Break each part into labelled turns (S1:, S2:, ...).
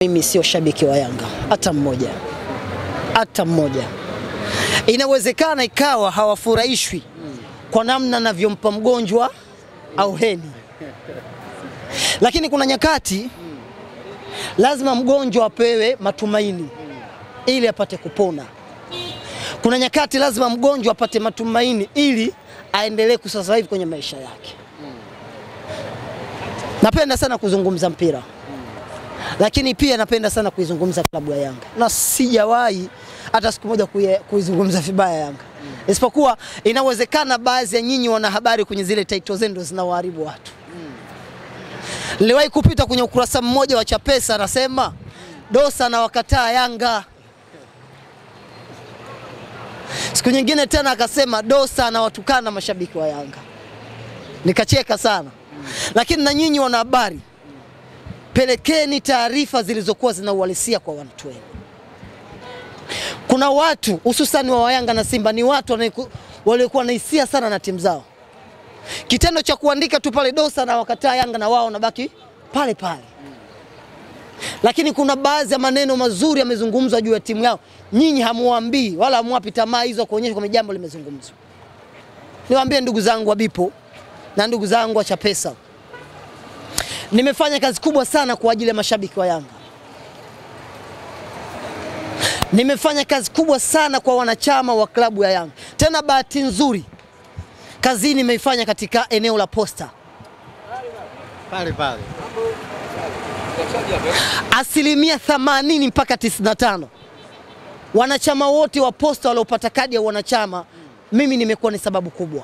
S1: Mimi sio shabiki wa Yanga hata mmoja. Hata mmoja. Inawezekana ikawa hawafurahishwi kwa namna anavyompa mgonjwa au heni. Lakini kuna nyakati lazima mgonjwa apewe matumaini ili apate kupona. Kuna nyakati lazima mgonjwa apate matumaini ili aendelee kusurvive kwenye maisha yake. Napenda sana kuzungumza mpira. Lakini pia napenda sana kuizungumza klabu ya Yanga. Na sijawahi hata siku moja kuizungumza vibaya Yanga. Isipokuwa inawezekana baadhi ya nyinyi wanahabari kwenye zile title zenu zinawaharibu watu. Niliwahi kupita kwenye ukurasa mmoja wa Chapesa anasema Dosa anawakataa Yanga. Siku nyingine tena akasema Dosa anawatukana mashabiki wa Yanga. Nikacheka sana. Lakini na nyinyi wanahabari, pelekeni taarifa zilizokuwa zinauhalisia kwa watu wenu. Kuna watu hususan wa Yanga na Simba ni watu waliokuwa na hisia sana na timu zao. Kitendo cha kuandika tu pale Dosa na wakataa Yanga na wao nabaki pale pale. Lakini kuna baadhi ya maneno mazuri yamezungumzwa juu ya timu yao. Nyinyi hamuambii wala hamwapi tamaa hizo kuonyesha kama jambo limezungumzwa. Niwaambie ndugu zangu wa Bipo na ndugu zangu wa Chapesa. Nimefanya kazi kubwa sana kwa ajili ya mashabiki wa Yanga. Nimefanya kazi kubwa sana kwa wanachama wa klabu ya Yanga. Tena bahati nzuri kazi nimeifanya katika eneo la Posta.
S2: Pale.
S1: Asilimia 80 mpaka 95. Wanachama wote wa Posta waliopata kadi ya wanachama, mimi nimekuwa ni sababu kubwa.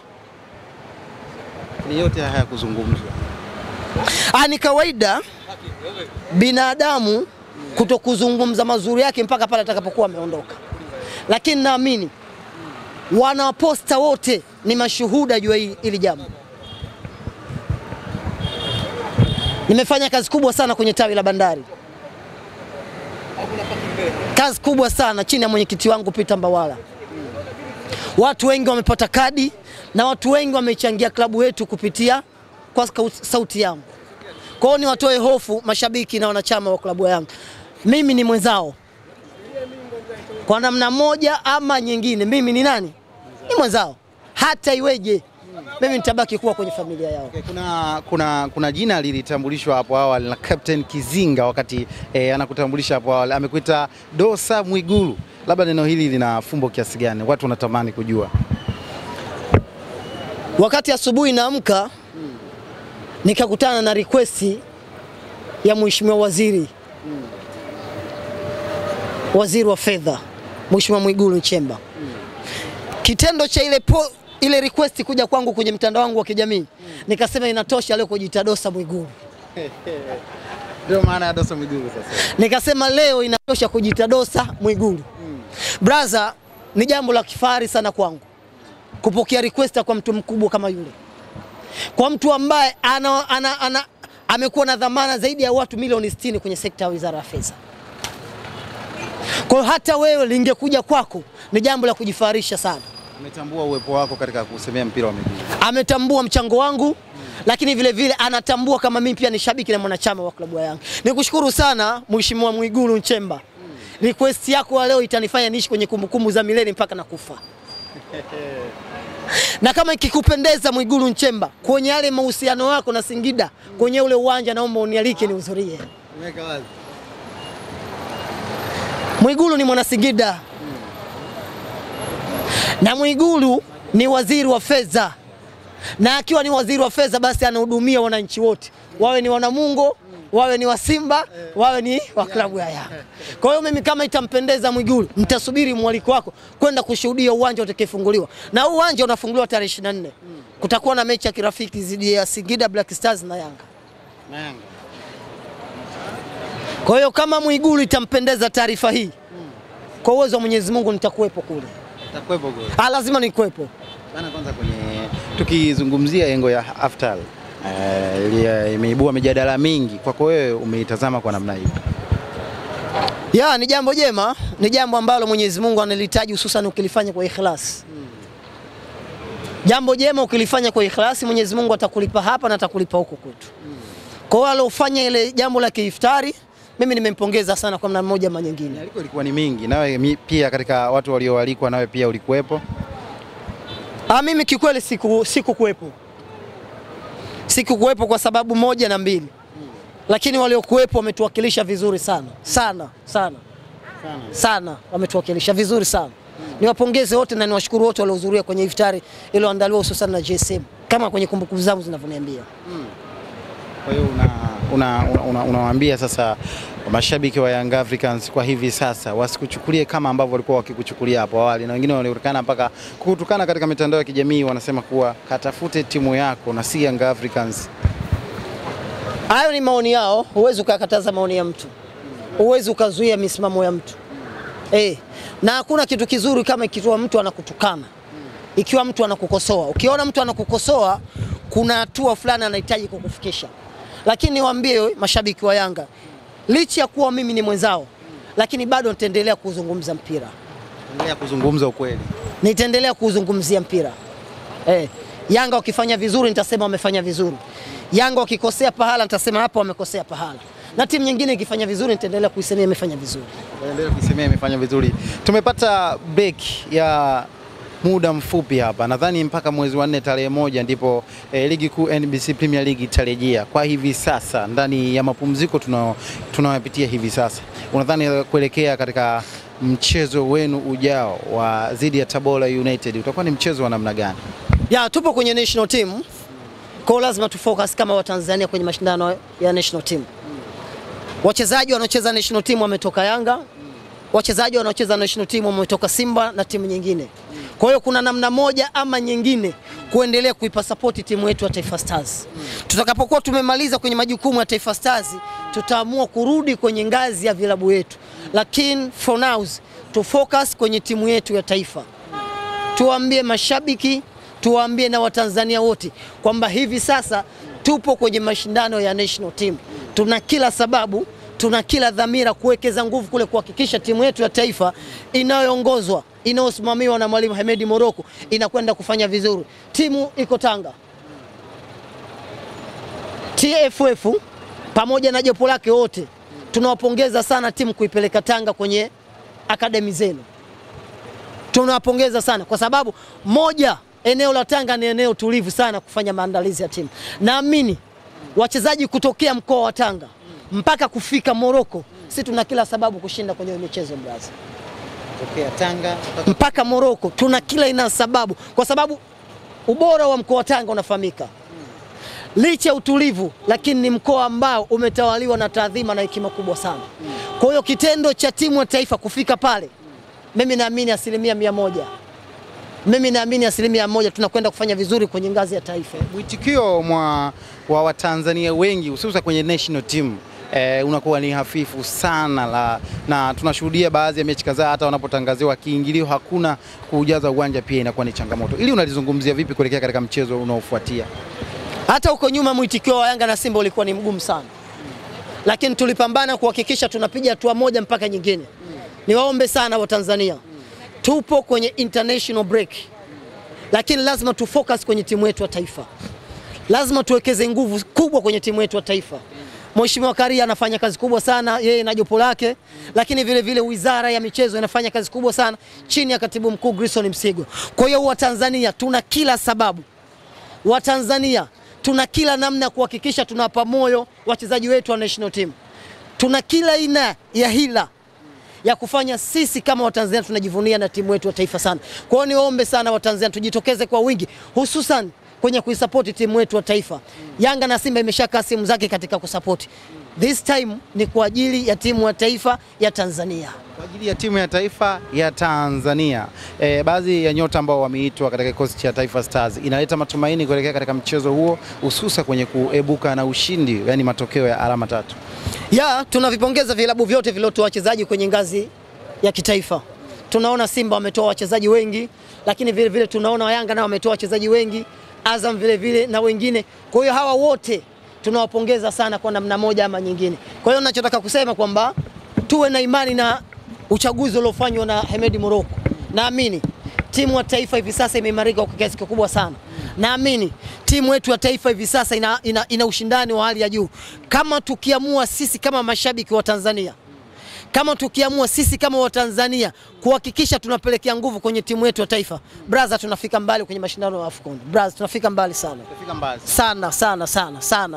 S2: Ni yote haya kuzungumzwa.
S1: Ni kawaida binadamu kutokuzungumza mazuri yake mpaka pale atakapokuwa ameondoka. Lakini naamini wana Posta wote ni mashuhuda juu hili jambo. Nimefanya kazi kubwa sana kwenye tawi la Bandari. Kazi kubwa sana chini ya mwenyekiti wangu Peter Mbawala. Watu wengi wamepata kadi na watu wengi wamechangia klabu yetu kupitia kwa sauti yangu. Kwa hiyo ni watoe hofu mashabiki na wanachama wa klabu ya Yanga. Mimi ni mwenzao. Kwa namna moja ama nyingine mimi ni nani? Ni mwenzao. Hata iweje mimi nitabaki kuwa kwenye familia yao.
S2: Okay, kuna jina lilitambulishwa hapo awali na Captain Kizinga wakati anakutambulisha hapo awali. Amekuita Dosa Mwigulu. Labda neno hili lina fumbo kiasi gani? Watu wanatamani kujua.
S1: Wakati asubuhi naamka nikakutana na request ya Mheshimiwa Waziri wa Fedha, Mheshimiwa Mwigulu Nchemba. Kitendo cha ile request kuja kwangu kwenye mtandao wangu wa kijamii, nikasema inatosha leo kujiita Dosa Mwigulu.
S2: Ndio maana ya Dosa Mwigulu sasa.
S1: Nikasema leo inatosha kujiita Dosa Mwigulu. Brother, ni jambo la kifahari sana kwangu kupokea request kwa mtu mkubwa kama yule. Kwa mtu ambaye amekuwa na dhamana zaidi ya watu milioni 60 kwenye sekta ya Wizara ya Fedha. Kwa hata wewe lingekuja kwako ni jambo la kujifaharisha sana.
S2: Ametambua uwepo wako katika kusemea mpira wa miguu.
S1: Ametambua mchango wangu, lakini vile vile anatambua kama mimi pia ni shabiki na mwanachama wa klabu ya Yanga. Nikushukuru sana Mheshimiwa Mwigulu Nchemba. Request yako leo itanifanya niishi kwenye kumbukumbu za milele mpaka nakufa. Na kama ikikupendeza Mwigulu Nchemba, kwenye yale mahusiano yako na Singida, kwenye ule uwanja naomba unialike nihudhurie.
S2: Umeweka wazi.
S1: Mwigulu ni mwana Singida. Na Mwigulu ni waziri wa fedha. Na akiwa ni waziri wa fedha basi anahudumia wananchi wote. Wawe ni wanamungo, wawe ni wa Simba, wawe ni wa klabu ya Yanga. Kwa hiyo mimi kama itampendeza Mwigulu, nitasubiri mwaliko wako kwenda kushuhudia uwanja utakaofunguliwa. Na uwanja unafunguliwa tarehe 24. Kutakuwa na mechi ya kirafiki dhidi ya Singida Black Stars na Yanga. Kwa hiyo kama Mwigulu itampendeza taarifa hii, kwa uwezo wa Mwenyezi Mungu nitakuwepo kule.
S2: Utakuwepo kule?
S1: Lazima nikuwepo.
S2: Bana, kwanza tukizungumzia engo ya Aftal, imeibua mijadala mingi. Kwako wewe umeitazama kwa namna hii?
S1: Ni jambo jema, ni jambo ambalo Mwenyezi Mungu analihitaji hususan ukilifanya kwa ikhlas. Jambo jema ukilifanya kwa ikhlasi Mwenyezi Mungu atakulipa hapa na atakulipa huko kwetu. Kwa wale ufanya ile jambo la kiiftari mimi nimempongeza sana kwa namna moja ama nyingine.
S2: Aliko ilikuwa ni mingi, nawe pia katika watu walioalikwa nawe pia ulikuwepo?
S1: Mimi kikweli sikukuwepo kwa sababu moja na mbili. Lakini waliokuwepo wametuwakilisha vizuri sana. Sana wametuwakilisha vizuri sana. Niwapongeze wote na niwashukuru wote waliohudhuria kwenye iftari iliyoandaliwa hususan na GSM kama kwenye kumbukumbu zangu zinavyoniambia.
S2: Kwa hiyo unawaambia sasa mashabiki wa Young Africans kwa hivi sasa wasikuchukulie kama ambavyo walikuwa wakikuchukulia hapo awali, na wengine walionekana mpaka kukutukana katika mitandao ya kijamii, wanasema kuwa katafute timu yako na si Young Africans.
S1: Hayo ni maoni yao, huwezi ukakataza maoni ya mtu. Huwezi ukazuia misimamo ya mtu. Na hakuna kitu kizuri kama ikiwa mtu anakutukana. Ikiwa mtu anakukosoa. Ukiona mtu anakukosoa, kuna hatua fulani anahitaji kukufikisha. Lakini niwaambie mashabiki wa Yanga, licha ya kuwa mimi ni mwenzao, lakini bado nitaendelea kuzungumza mpira.
S2: Endelea kuzungumza ukweli.
S1: Nitaendelea kuzungumzia mpira. Yanga wakifanya vizuri nitasema wamefanya vizuri. Yanga wakikosea pahala nitasema hapo wamekosea pahala. Na timu nyingine ikifanya vizuri nitaendelea kuisemea imefanya vizuri.
S2: Endelea kuisemea imefanya vizuri. Tumepata break ya muda mfupi hapa. Nadhani mpaka mwezi wa 4 tarehe 1 ndipo ligi kuu NBC Premier League itarejea. Kwa hivi sasa ndani ya mapumziko tunawapitia hivi sasa, unadhani kuelekea katika mchezo wenu ujao wa dhidi ya Tabora United utakuwa ni mchezo wa namna gani?
S1: Tupo kwenye national team. Kwa lazima tufocus kama Watanzania kwenye mashindano ya national team. Wachezaji wanaocheza national team wametoka Yanga. Wachezaji wanaocheza national team wametoka Simba na timu nyingine. Kwa hiyo kuna namna moja ama nyingine kuendelea kuipa support timu yetu ya Taifa Stars. Tutakapokuwa tumemaliza kwenye majukumu ya Taifa Stars, tutaamua kurudi kwenye ngazi ya vilabu yetu. Lakini for now to focus kwenye timu yetu ya taifa. Tuwaambie mashabiki, tuwaambie na Watanzania wote kwamba hivi sasa tupo kwenye mashindano ya national team. Tuna kila sababu, tuna kila dhamira kuwekeza nguvu kule kuhakikisha timu yetu ya taifa inayoongozwa, inayosimamiwa na Mwalimu Hemedi Morocco inakwenda kufanya vizuri. Timu iko Tanga. TFF pamoja na jopo lake wote tunawapongeza sana timu kuipeleka Tanga kwenye akademi zenu. Tunawapongeza sana kwa sababu moja, eneo la Tanga ni eneo tulivu sana kufanya maandalizi ya timu. Naamini wachezaji kutokea mkoa wa Tanga mpaka kufika Morocco, sisi tuna kila sababu kushinda kwenye michezo Brazil.
S2: Kutokea Tanga
S1: mpaka Morocco tuna kila ina sababu, kwa sababu ubora wa mkoa wa Tanga unafahamika. Licha utulivu, lakini ni mkoa ambao umetawaliwa na taadhima na hekima kubwa sana. Kwa hiyo kitendo cha timu ya taifa kufika pale, mimi naamini 100%. Mimi naamini 100% tunakwenda kufanya vizuri kwenye ngazi ya taifa.
S2: Mwitikio wa Watanzania wengi hususa kwenye national team unakuwa ni hafifu sana na tunashuhudia baadhi ya mechi kadhaa hata wanapotangaziwa kiingilio hakuna kujaza uwanja, pia inakuwa ni changamoto. Ili unalizungumzia vipi kuelekea katika mchezo unaofuatia?
S1: Hata huko nyuma mwitikio wa Yanga na Simba ulikuwa ni mgumu sana. Lakini tulipambana kuhakikisha tunapiga hatua moja mpaka nyingine. Niwaombe sana Watanzania. Tupo kwenye international break. Lakini lazima tufocus kwenye timu yetu ya taifa. Lazima tuwekeze nguvu kubwa kwenye timu yetu ya taifa. Mheshimiwa Karia anafanya kazi kubwa sana yeye na jopo lake, lakini vile vile Wizara ya Michezo inafanya kazi kubwa sana chini ya Katibu Mkuu Grayson Msigwa. Kwa hiyo Watanzania tuna kila sababu. Watanzania tuna kila namna kuhakikisha tunawapa moyo wachezaji wetu wa national team. Tuna kila aina ya hila ya kufanya sisi kama Watanzania tunajivunia na timu yetu ya taifa sana. Kwa hiyo niwaombe sana Watanzania tujitokeze kwa wingi hususan kwenye kuisupport timu yetu ya taifa. Yanga na Simba imeshaka simu zake katika kusupport. This time ni kwa ajili ya timu ya taifa ya Tanzania.
S2: Kwa ajili ya timu ya taifa ya Tanzania. Baadhi ya nyota ambao wameitwa katika kikosi cha Taifa Stars inaleta matumaini kuelekea katika mchezo huo hususa kwenye kuebuka na ushindi, yani matokeo ya alama 3.
S1: Tunavipongeza vilabu vyote vilivyotoa wachezaji kwenye ngazi ya kitaifa. Tunaona Simba wametoa wachezaji wengi, lakini vile vile tunaona Yanga nao wametoa wachezaji wengi, Azam vile vile na wengine. Kwa hiyo hawa wote tunawapongeza sana kwa namna moja ama nyingine. Kwa hiyo ninachotaka kusema kwamba tuwe na imani na uchaguzi uliofanywa na Hemedi Morocco. Naamini timu ya taifa hivi sasa imeimarika kwa kiasi kikubwa sana. naamini timu yetu ya taifa hivi sasa ina ushindani wa hali ya juu. Kama tukiamua sisi kama mashabiki wa Tanzania, kama tukiamua sisi kama wa Tanzania kuhakikisha tunapelekea nguvu kwenye timu yetu ya taifa, brother, tunafika mbali kwenye mashindano ya AFCON. Brother, tunafika mbali sana.
S2: Tutafika mbali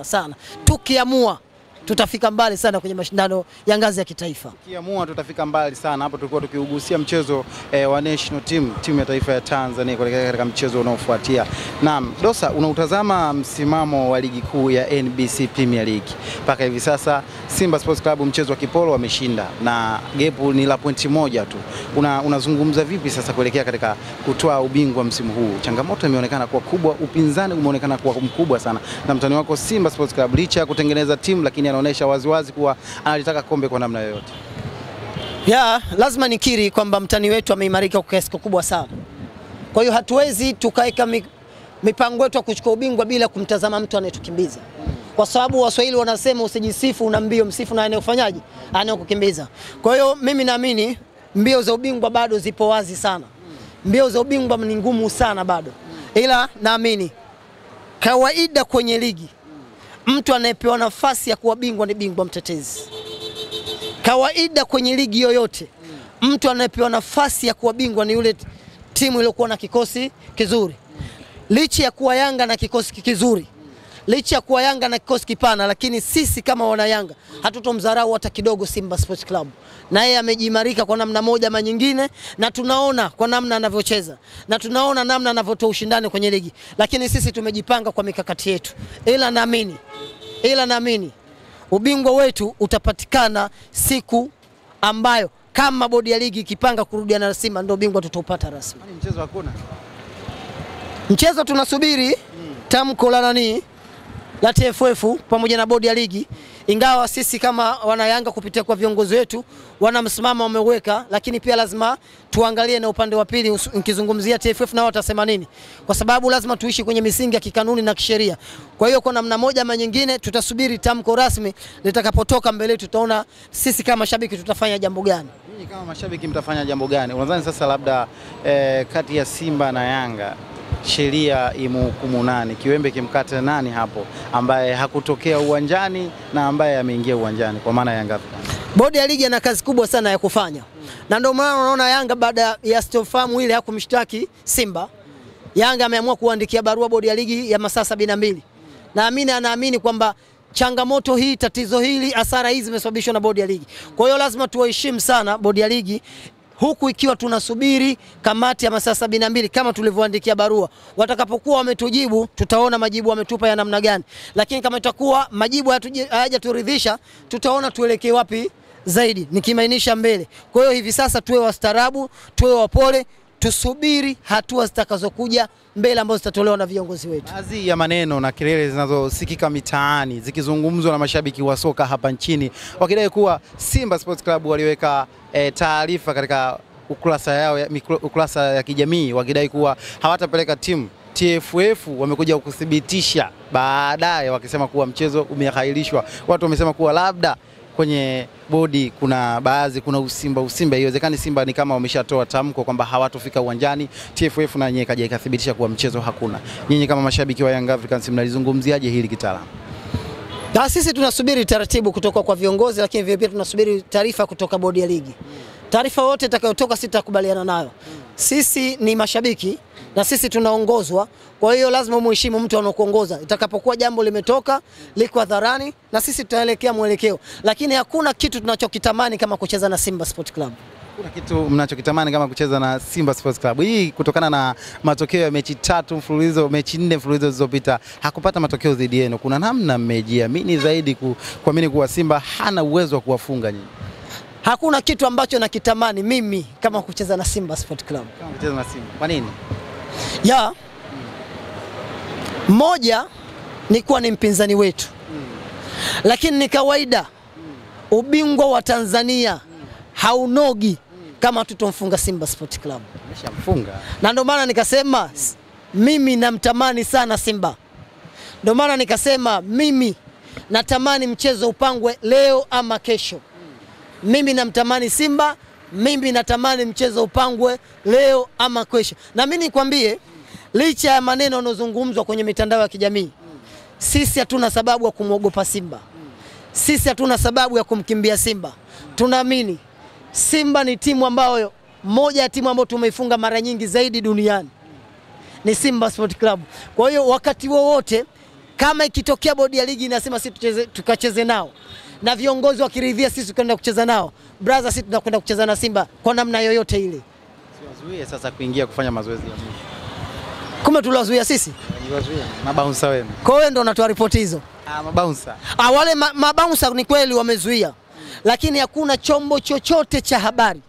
S1: sana. Tukiamua tutafika mbali sana kwenye mashindano ya ngazi ya kitaifa.
S2: Tukiamua tutafika mbali sana. Hapo tulikuwa tukiugusia mchezo wa national team, timu ya taifa ya Tanzania kuelekea katika mchezo unaofuatia. Naam, Dosa, unautazama msimamo wa ligi kuu ya NBC Premier League. Mpaka hivi sasa Simba Sports Club mchezo wa kipolo wameshinda na gap ni la pointi moja tu. Unazungumza vipi sasa kuelekea katika kutoa ubingwa msimu huu? Changamoto imeonekana kuwa kubwa, upinzani umeonekana kuwa mkubwa sana. Na mtani wako Simba Sports Club licha ya kutengeneza timu lakini anaonesha waziwazi kuwa analitaka kombe kwa namna yoyote.
S1: Lazima nikiri kwamba mtani wetu ameimarika kwa kiasi kikubwa sana. Kwa hiyo hatuwezi tukaeka mipango yetu ya kuchukua ubingwa bila kumtazama mtu anayetukimbiza. Kwa sababu Waswahili wanasema usijisifu una mbio, msifu na anayefanyaje? Anayekukimbiza. Kwa hiyo mimi naamini mbio za ubingwa bado zipo wazi sana. Mbio za ubingwa ni ngumu sana bado. Ila naamini kawaida kwenye ligi mtu anayepewa nafasi ya kuwa bingwa ni bingwa mtetezi. Kawaida kwenye ligi yoyote mtu anayepewa nafasi ya kuwa bingwa ni yule timu iliyokuwa na kikosi kizuri. Licha ya kuwa Yanga na kikosi kizuri, licha ya kuwa Yanga na kikosi kipana, lakini sisi kama wana Yanga hatutomdharau hata kidogo Simba Sports Club. Na yeye amejimarika kwa namna moja ama nyingine, na tunaona kwa namna anavyocheza, na tunaona namna anavyotoa ushindani kwenye ligi. Lakini sisi tumejipanga kwa mikakati yetu. Ila naamini ubingwa wetu utapatikana siku ambayo kama bodi ya ligi ikipanga kurudiana na Simba ndio ubingwa tutaupata rasmi.
S2: Mchezo hakuna.
S1: Mchezo tunasubiri tamko la la TFF pamoja na bodi ya ligi, ingawa sisi kama wana Yanga kupitia kwa viongozi wetu wana msimamo wameweka, lakini pia lazima tuangalie na upande wa pili nikizungumzia TFF na watasema nini, kwa sababu lazima tuishi kwenye misingi ya kikanuni na kisheria. Kwa hiyo kwa namna moja ama nyingine tutasubiri tamko rasmi litakapotoka mbele, tutaona sisi kama mashabiki tutafanya jambo gani.
S2: Ninyi kama mashabiki mtafanya jambo gani? Unadhani sasa labda kati ya Simba na Yanga sheria imhukumu nani? Kiwembe kimkate nani hapo ambaye hakutokea uwanjani na ambaye ameingia uwanjani kwa maana Yanga?
S1: Bodi ya ligi ina kazi kubwa sana ya kufanya. Na ndio maana unaona Yanga baada ya stofamu ile hakumshtaki Simba, Yanga ameamua kuandikia barua bodi ya ligi ya masaa 72. Anaamini kwamba changamoto hii, tatizo hili, hasara hizi zimesababishwa na bodi ya ligi. Kwa hiyo lazima tuwaheshimu sana bodi ya ligi, huku ikiwa tunasubiri kamati ya masaa 72 kama tulivyoandikia barua. Watakapokuwa wametujibu tutaona majibu wametupa ya namna gani. Lakini kama itakuwa majibu hayajaturidhisha tutaona tuelekee wapi zaidi, nikimaanisha mbele. Kwa hiyo hivi sasa tuwe wastaarabu, tuwe wapole, tusubiri hatua zitakazokuja mbele ambazo zitatolewa na viongozi wetu.
S2: Baadhi ya maneno na kelele zinazosikika mitaani zikizungumzwa na mashabiki wa soka hapa nchini wakidai kuwa Simba Sports Club waliweka taarifa katika ukurasa ya kijamii wakidai kuwa hawatapeleka timu. TFF wamekuja kuthibitisha baadaye wakisema kuwa mchezo umeahirishwa. Watu wamesema kuwa labda kwenye bodi kuna usimba. Haiwezekani Simba ni kama wameshatoa tamko kwamba hawatofika uwanjani. TFF na yeye kaja ikathibitisha kuwa mchezo hakuna. Nyinyi kama mashabiki wa Young Africans mnalizungumziaje hili kitaalamu?
S1: Sisi tunasubiri taratibu kutoka kwa viongozi, lakini vile pia tunasubiri taarifa kutoka bodi ya ligi. Taarifa yote itakayotoka sitakubaliana nayo. Sisi ni mashabiki na sisi tunaongozwa, kwa hiyo lazima muheshimu mtu anaokuongoza. Itakapokuwa jambo limetoka liko hadharani na sisi tutaelekea mwelekeo, lakini hakuna kitu tunachokitamani kama kucheza na Simba Sports Club.
S2: Kuna kitu mnachokitamani kama kucheza na Simba Sports Club? Hii kutokana na matokeo ya mechi 3 mfululizo, mechi 4 mfululizo zilizopita hakupata matokeo dhidi yenu. Kuna namna mmejiamini zaidi kuamini kuwa Simba hana uwezo wa kuwafunga nyinyi?
S1: Hakuna kitu ambacho nakitamani mimi kama kucheza na Simba Sports Club.
S2: Kama kucheza na Simba. Kwa nini?
S1: Moja ni kuwa ni mpinzani wetu. Lakini ni kawaida ubingwa wa Tanzania haunogi kama tutomfunga Simba Sports Club.
S2: Ameshamfunga.
S1: Na ndio maana nikasema mimi namtamani sana Simba. Ndio maana nikasema mimi natamani mchezo upangwe leo ama kesho. Mimi namtamani Simba, mimi natamani mchezo upangwe leo ama kesho. Na mimi nikwambie licha ya maneno yanozungumzwa kwenye mitandao ya kijamii, sisi hatuna sababu ya kumwogopa Simba. Sisi hatuna sababu ya kumkimbia Simba. Tunaamini Simba ni timu ambayo, moja ya timu ambayo tumeifunga mara nyingi zaidi duniani ni Simba Sport Club. Kwa hiyo wakati wowote kama ikitokea bodi ya ligi inasema sisi tukacheze nao na viongozi wakiridhia sisi kwenda kucheza nao, brother, sisi tunakwenda kucheza na Simba kwa namna yoyote ile.
S2: Siwazuie sasa kuingia kufanya mazoezi ya mwisho.
S1: Kumbe tuliwazuia sisi?
S2: Siwazuie mabouncer wenu.
S1: Kwa hiyo ndo unatoa ripoti hizo?
S2: Mabouncer.
S1: Wale mabouncer ni kweli wamezuia. Lakini hakuna chombo chochote cha habari,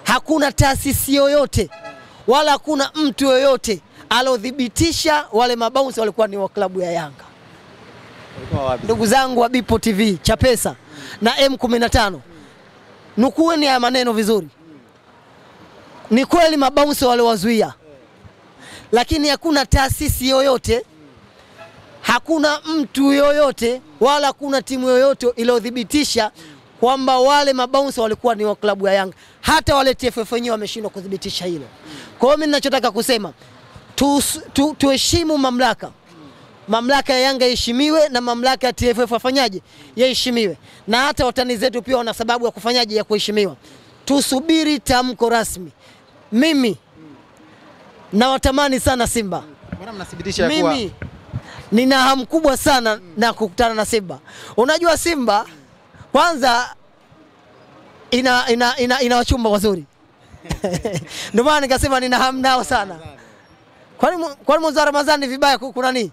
S1: hakuna taasisi yoyote, wala hakuna mtu yoyote alodhibitisha wale mabouncer walikuwa ni wa klabu ya Yanga. Ndugu zangu wa Bipo TV, Chapesa na M15, nukueni ya maneno vizuri. Ni kweli mabouncer wale wazuia, lakini hakuna taasisi yoyote, hakuna mtu yoyote, wala hakuna timu yoyote iliyodhibitisha kwamba wale mabouncer walikuwa ni wa klabu ya Yanga. Hata wale TFF wenyewe wameshindwa kudhibitisha hilo. Kwa hiyo mimi ninachotaka kusema, tuheshimu mamlaka. Mamlaka ya Yanga iheshimiwe na mamlaka ya TFF afanyaje? Yaheshimiwe. Na hata watani zetu pia wana sababu ya kufanyaje, ya kuheshimiwa. Tusubiri tamko rasmi. Mimi na watamani sana Simba.
S2: Mbona mnathibitisha kuwa
S1: mimi nina hamu kubwa sana na kukutana na Simba. Unajua Simba kwanza ina wachumba wazuri. Ndio maana nikasema nina hamu nao sana. Kwani mwezi wa Ramadhani vibaya kuna nini?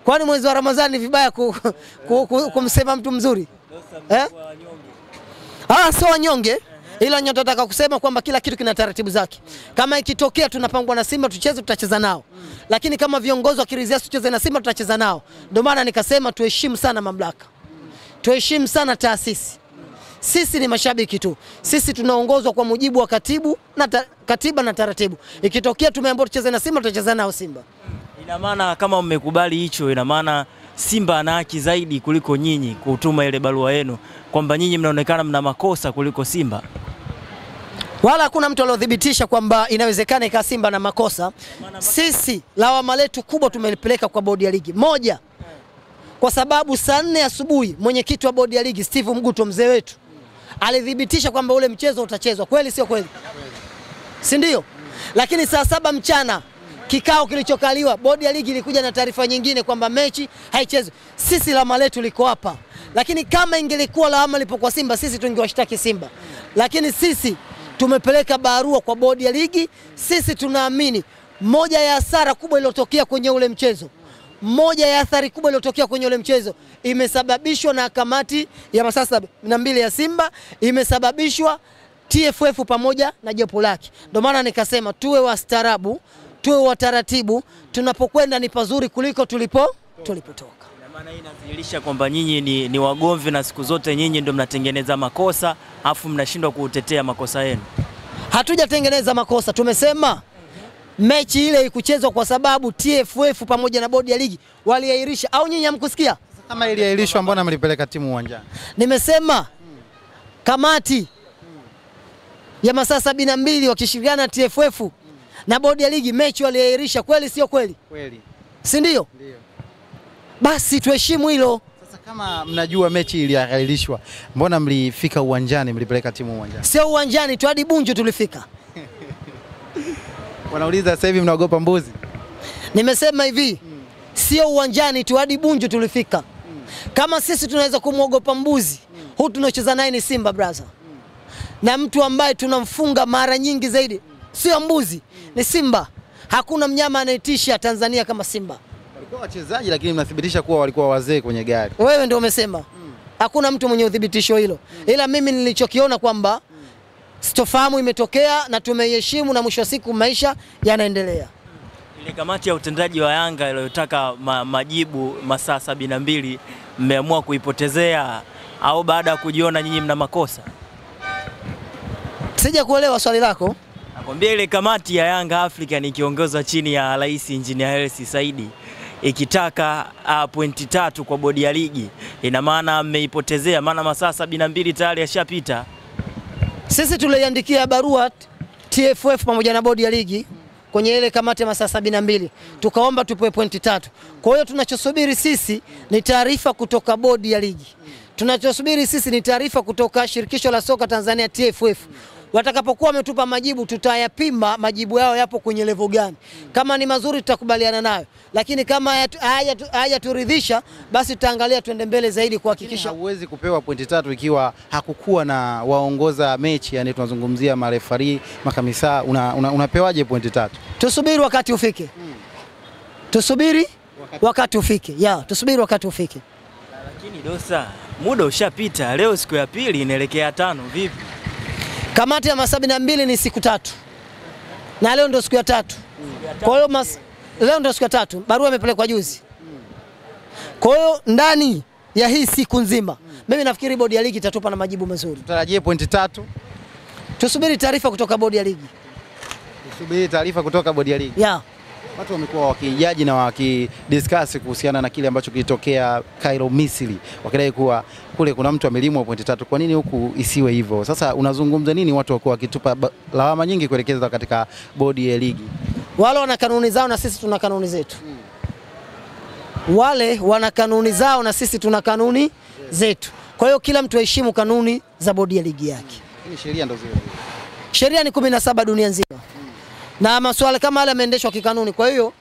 S1: Kwani mwezi wa Ramadhani vibaya kumsema mtu mzuri? Sio wanyonge, ila ninataka kusema kwamba kila kitu kina taratibu zake. Kama ikitokea tunapangwa na Simba tucheze, tutacheza nao. Lakini kama viongozi wakiridhia tucheze na Simba, tutacheza nao. Ndio maana nikasema tuheshimu sana mamlaka. Tuheshimu sana taasisi. Sisi ni mashabiki tu. Sisi tunaongozwa kwa mujibu wa katiba na taratibu. Ikitokea tumeambiwa tucheze na Simba, tutacheza nao Simba.
S3: Ina maana kama mmekubali hicho, ina maana Simba ana haki zaidi kuliko nyinyi kutuma ile barua yenu kwamba nyinyi mnaonekana mna makosa kuliko Simba.
S1: Wala hakuna mtu aliyodhibitisha kwamba inawezekana ika Simba na makosa. Sisi lawama letu kubwa tumelipeleka kwa bodi ya ligi. Moja, kwa sababu saa 4 asubuhi mwenyekiti wa bodi ya ligi Steve Mguto, mzee wetu, alithibitisha kwamba ule mchezo utachezwa. Kweli sio kweli? Si ndio? Lakini saa 7 mchana kikao kilichokaliwa, bodi ya ligi ilikuja na taarifa nyingine kwamba mechi haichezwi. Sisi lawama letu liko hapa. Lakini kama ingelikuwa lawama lipo kwa Simba, sisi tungewashtaki Simba. Lakini sisi tumepeleka barua kwa bodi ya ligi. Sisi tunaamini moja ya hasara kubwa iliyotokea kwenye ule mchezo, moja ya athari kubwa iliyotokea kwenye ule mchezo imesababishwa na kamati ya masaa 72 ya Simba, imesababishwa TFF pamoja na jopo lake. Ndio maana nikasema tuwe wastaarabu, tuwe wataratibu, tunapokwenda ni pazuri kuliko tulipotoka.
S3: Maana hii inadhihirisha kwamba nyinyi ni wagomvi na siku zote nyinyi ndio mnatengeneza makosa afu mnashindwa kuutetea makosa yenu.
S1: Hatujatengeneza makosa, tumesema mechi ile ikuchezwa kwa sababu TFF pamoja na bodi ya ligi waliahirisha. Au nyinyi hamkusikia?
S2: Kama iliahirishwa mbona mlipeleka timu uwanjani?
S1: Nimesema kamati ya masaa 72 wakishirikiana na TFF na bodi ya ligi mechi waliahirisha. Kweli sio kweli?
S2: Kweli.
S1: Si ndio?
S2: Ndio.
S1: Basi tuheshimu hilo.
S2: Sasa kama mnajua mechi iliahirishwa, mbona mlifika uwanjani, mlipeleka timu uwanjani?
S1: Sio uwanjani tu, hadi Bunju tulifika.
S2: Wanauliza sasa hivi mnaogopa mbuzi?
S1: Nimesema hivi, sio uwanjani tu, hadi Bunju tulifika. Kama sisi tunaweza kumwogopa mbuzi, huyu tunaocheza naye ni Simba brother. Na mtu ambaye tunamfunga mara nyingi zaidi sio mbuzi, ni Simba. Hakuna mnyama anayetisha Tanzania kama Simba.
S2: Walikuwa wachezaji lakini mnathibitisha kuwa walikuwa wazee kwenye gari.
S1: Wewe ndio umesema. Hakuna mtu mwenye udhibitisho hilo. Ila mimi nilichokiona kwamba sitofahamu imetokea na tumeiheshimu na mwisho wa siku maisha yanaendelea.
S3: Ile kamati ya utendaji wa Yanga iliyotaka majibu masaa 72 mmeamua kuipotezea au baada ya kujiona nyinyi mna makosa?
S1: Sija kuelewa swali lako.
S3: Nakwambia ile kamati ya Yanga African ikiongozwa chini ya Rais Engineer Hersi Saidi ikitaka pointi 3 kwa bodi ya ligi, ina maana mmeipotezea, maana masaa 72 tayari yashapita.
S1: Sisi tuliandikia barua TFF pamoja na bodi ya ligi kwenye ile kamati ya masaa 72 tukaomba tupewe pointi 3. Kwa hiyo tunachosubiri sisi ni taarifa kutoka bodi ya ligi. Tunachosubiri sisi ni taarifa kutoka shirikisho la soka Tanzania TFF. Watakapokuwa wametupa majibu, tutayapima majibu yao yapo kwenye level gani. Kama ni mazuri tutakubaliana nayo, lakini kama hayaturidhisha basi tutaangalia tuende mbele zaidi kuhakikisha.
S2: Hauwezi kupewa pointi 3 ikiwa hakukuwa na waongoza mechi, yani tunazungumzia marefari, makamisa, unapewaje pointi 3?
S1: Tusubiri wakati ufike. Tusubiri wakati ufike. Tusubiri wakati ufike.
S3: Lakini Dosa, muda ushapita, leo siku ya pili inaelekea 5, vipi?
S1: Kamati ya masaa 72 ni siku 3. Na leo ndio siku ya 3. Kwa hiyo leo ndio siku ya 3. Barua imepelekwa juzi. Kwa hiyo ndani ya hii siku nzima mimi nafikiri bodi ya ligi itatupa na majibu mazuri.
S2: Tutarajie pointi 3.
S1: Tusubiri taarifa kutoka bodi ya ligi.
S2: Tusubiri taarifa kutoka bodi ya ligi. Watu wamekuwa wakijaji na wakidiscuss kuhusiana na kile ambacho kilitokea Cairo, Misri, wakidai kuwa kule kuna mtu amelimwa pointi 3. Kwa nini huku isiwe hivyo? Sasa unazungumza nini watu wako wakitupa lawama nyingi kuelekeza katika bodi ya ligi?
S1: Wale wana kanuni zao na sisi tuna kanuni zetu. Wale wana kanuni zao na sisi tuna kanuni zetu. Kwa hiyo kila mtu aheshimu kanuni za bodi ya ligi yake.
S2: Ni sheria ndio zile.
S1: Sheria ni 17 dunia nzima. Na masuala kama yale yameendeshwa kikanuni. Kwa hiyo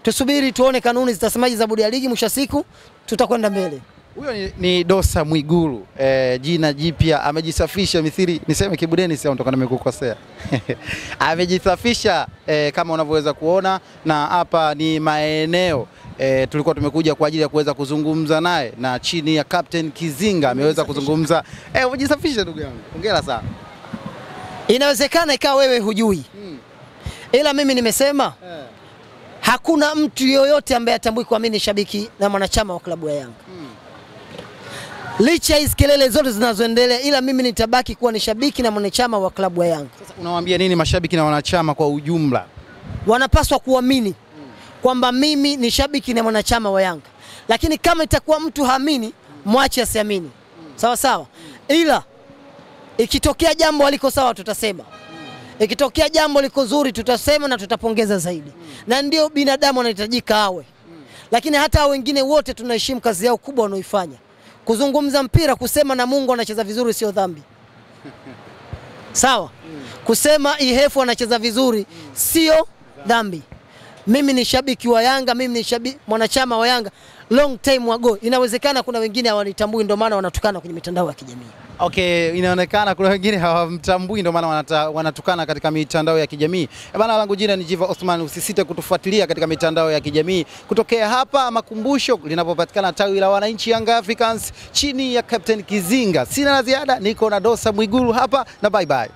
S1: tusubiri tuone kanuni zitasemaje za bodi ya ligi, mwisho siku tutakwenda mbele.
S2: Huyo ni Dosa Mwigulu, jina jipya, amejisafisha mithili niseme kibudeni, sio ndo nimekukosea. Amejisafisha kama unavyoweza kuona, na hapa ni maeneo tulikuwa tumekuja kwa ajili ya kuweza kuzungumza naye, na chini ya Captain Kizinga ameweza kuzungumza. Umejisafisha ndugu yangu, hongera sana.
S1: Inawezekana ikawa wewe hujui. Ila mimi nimesema hakuna mtu yoyote ambaye atambui kwa mimi ni shabiki na mwanachama wa klabu ya Yanga. Licha hizo kelele zote zinazoendelea, ila mimi nitabaki kuwa ni shabiki na mwanachama wa klabu ya Yanga.
S2: Sasa unawaambia nini mashabiki na wanachama kwa ujumla?
S1: Wanapaswa kuamini kwamba mimi ni shabiki na mwanachama wa Yanga. Lakini kama itakuwa mtu haamini, mwache asiamini. Sawa sawa. Ila ikitokea jambo aliko sawa tutasema. Ikitokea jambo liko zuri tutasema na tutapongeza zaidi. Na ndio binadamu anahitajika awe. Lakini hata wengine wote tunaheshimu kazi yao kubwa wanaoifanya. Kuzungumza mpira, kusema na Mungu anacheza vizuri sio dhambi. Sawa? Kusema Ihefu anacheza vizuri sio dhambi. Mimi ni shabiki wa Yanga, mimi ni shabiki mwanachama wa Yanga long time ago. Inawezekana kuna wengine hawanitambui ndio maana wanatukana kwenye mitandao ya kijamii.
S2: Okay, inaonekana kuna wengine hawamtambui ndio maana wanatukana katika mitandao ya kijamii. Bana, langu jina ni Jiva Osman, usisite kutufuatilia katika mitandao ya kijamii. Kutokea hapa Makumbusho linapopatikana tawi la wananchi Young Africans chini ya Captain Kizinga. Sina la ziada, niko na Dosa Mwigulu hapa na bye bye.